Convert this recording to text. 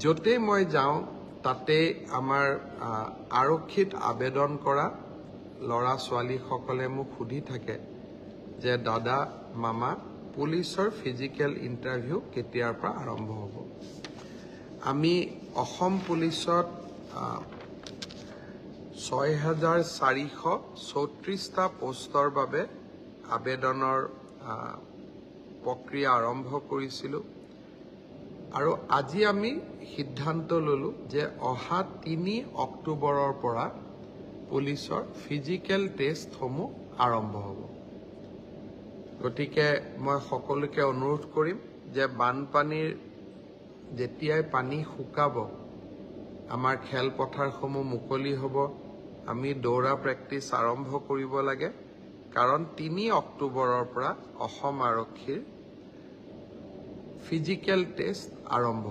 য'তে মই যাওঁ তাতে আমাৰ আৰক্ষীত আবেদন কৰা ল'ৰা ছোৱালীসকলে মোক সুধি থাকে যে দাদা মামা পুলিচৰ ফিজিকেল ইণ্টাৰভিউ কেতিয়াৰ পৰা আৰম্ভ হ'ব। আমি অসম পুলিচত 6,434টা পোষ্টৰ বাবে আবেদনৰ প্ৰক্ৰিয়া আৰম্ভ কৰিছিলোঁ আৰু আজি আমি সিদ্ধান্ত ল'লো যে অহা 3 অক্টোবৰৰ পৰা পুলিচৰ ফিজিকেল টেষ্টসমূহ আৰম্ভ হ'ব। গতিকে মই সকলোকে অনুৰোধ কৰিম যে বানপানীৰ যেতিয়াই পানী শুকাব আমাৰ খেলপথাৰসমূহ মুকলি হ'ব, আমি দৌৰা প্ৰেক্টিছ আৰম্ভ কৰিব লাগে, কাৰণ 3 অক্টোবৰৰ পৰা অসম আৰক্ষীৰ ফিজিকেল টেষ্ট আৰম্ভ